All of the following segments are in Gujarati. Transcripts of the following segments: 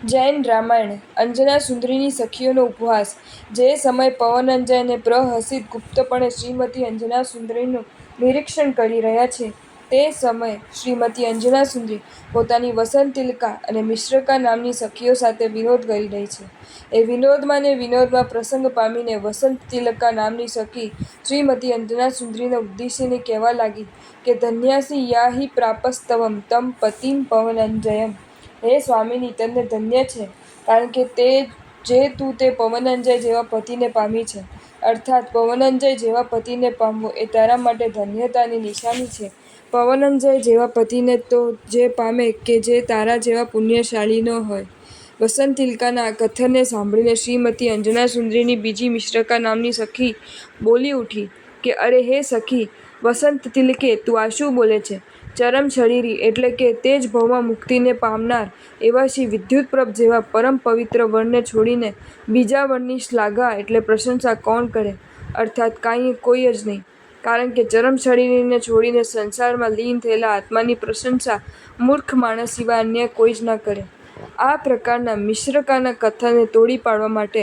જૈન રામાયણ અંજના સુંદરીની સખીઓનો ઉપહાસ. જે સમયે પવનંજય અને પ્રહસિત ગુપ્તપણે શ્રીમતી અંજના સુંદરીનું નિરીક્ષણ કરી રહ્યા છે, તે સમયે શ્રીમતી અંજના સુંદરી પોતાની વસંતતિલકા અને મિશ્રકા નામની સખીઓ સાથે વિનોદ કરી રહી છે. એ વિનોદમાં ને વિનોદમાં પ્રસંગ પામીને વસંતતિલકા નામની સખી શ્રીમતી અંજના સુંદરીને ઉદ્દેશીને કહેવા લાગી કે ધન્યાસી યા હિ પ્રાપસ્તવં તમ પતિમ પવનંજયમ. હે સ્વામિની, તને ધન્ય છે, કારણ કે તું તે પવનંજય જેવા પતિને પામી છે. અર્થાત પવનંજય જેવા પતિને પામવો એ તારા માટે ધન્યતાની નિશાની છે. પવનંજય જેવા પતિને તો જે પામે કે જે તારા જેવા પુણ્યશાળી ન હોય. વસંતતિલકાના આ કથનને સાંભળીને શ્રીમતી અંજના સુંદરીની બીજી મિશ્રકા નામની સખી બોલી ઉઠી કે અરે હે સખી વસંતતિલકે, તું આ શું બોલે છે? ચરમશરીરી એટલે કે તે જ ભવમાં મુક્તિને પામનાર એવા શ્રી વિદ્યુતપ્રભ જેવા પરમ પવિત્ર વરને છોડીને બીજા વરની શ્લાઘા એટલે પ્રશંસા કોણ કરે? અર્થાત કોઈ જ નહીં, કારણ કે ચરમશરીરીને છોડીને સંસારમાં લીન થયેલા આત્માની પ્રશંસા મૂર્ખ માણસ સિવાય અન્ય કોઈ જ ન કરે. આ પ્રકારના મિશ્રકાના કથનને તોડી પાડવા માટે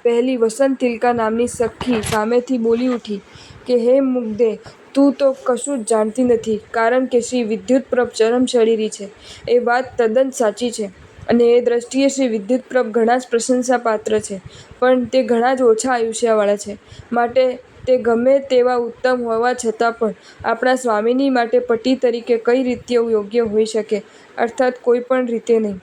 પહેલી વસંતતિલકા નામની સખી સામેથી બોલી ઉઠી કે હે મુગ્ધે, તું તો કશું જ જાણતી નથી, કારણ કે શ્રી વિદ્યુતપ્રભ ચરમશરીરી છે એ વાત તદ્દન સાચી છે, અને એ દ્રષ્ટિએ શ્રી વિદ્યુતપ્રભ ઘણા જ પ્રશંસાપાત્ર છે, પણ તે ઘણા જ ઓછા આયુષ્યવાળા છે. માટે તે ગમે તેવા ઉત્તમ હોવા છતાં પણ આપણા સ્વામીની માટે પતિ તરીકે કઈ રીતે યોગ્ય હોઈ શકે? અર્થાત કોઈ પણ રીતે નહીં.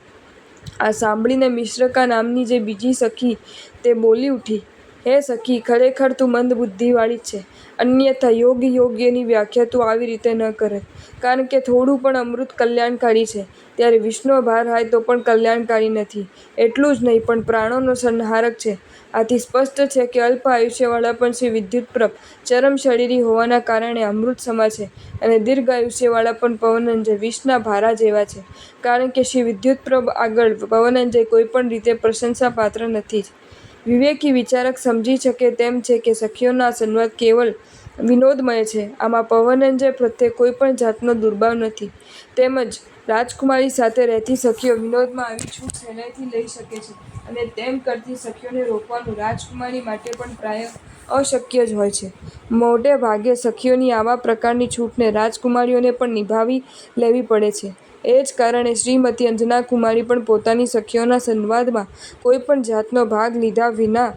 આ સાંભળીને મિશ્રકા નામની જે બીજી સખી તે બોલી ઉઠી, હે સખી, ખરેખર તું મંદબુદ્ધિવાળી જ છે. અન્યથા યોગની વ્યાખ્યા તું આવી રીતે ન કરત. કારણ કે થોડું પણ અમૃત કલ્યાણકારી છે, ત્યારે વિષનો ભાર હોય તો પણ કલ્યાણકારી નથી. એટલું જ નહીં, પણ પ્રાણોનો સંહારક છે. આથી સ્પષ્ટ છે કે અલ્પ આયુષ્યવાળા પણ શ્રી વિદ્યુતપ્રભ ચરમશરીરી હોવાના કારણે અમૃત સમા છે, અને દીર્ઘ આયુષ્યવાળા પણ પવનંજય વિષના ભારા જેવા છે, કારણ કે શ્રી વિદ્યુતપ્રભ આગળ પવનંજય કોઈ પણ રીતે પ્રશંસાપાત્ર નથી જ. વિવેકી વિચારક સમજી શકે તેમ છે કે સખીઓનો આ સંવાદ કેવલ વિનોદમય છે. આમાં પવનંજય પ્રત્યે કોઈ પણ જાતનો દુર્ભાવ નથી. તેમજ રાજકુમારી સાથે રહેતી સખીઓ વિનોદમાં આવી છૂટ સહેલાઈથી લઈ શકે છે, અને તેમ કરતી સખીઓને રોકવાનું રાજકુમારી માટે પણ પ્રાય અશક્ય જ હોય છે. મોટે ભાગે સખીઓની આવા પ્રકારની છૂટને રાજકુમારીઓને પણ નિભાવી લેવી પડે છે. એ જ કારણે શ્રીમતી અંજનાકુમારી પણ પોતાની સખીઓના સંવાદમાં કોઈ પણ જાતનો ભાગ લીધા વિના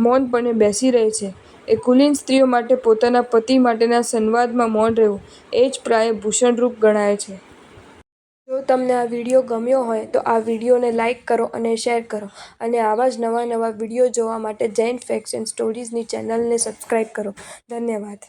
મૌનપણે બેસી રહે છે. એ કુલીન સ્ત્રીઓ માટે પોતાના પતિ માટેના સંવાદમાં મૌન રહેવું એ જ પ્રાય ભૂષણરૂપ ગણાય છે. જો તમને આ વિડીયો ગમ્યો હોય તો આ વિડીયોને લાઈક કરો અને શેર કરો, અને આવા જ નવા વિડીયો જોવા માટે જૈન ફેક્ટ્સ એન્ડ સ્ટોરીઝની ચેનલને સબસ્ક્રાઈબ કરો. ધન્યવાદ.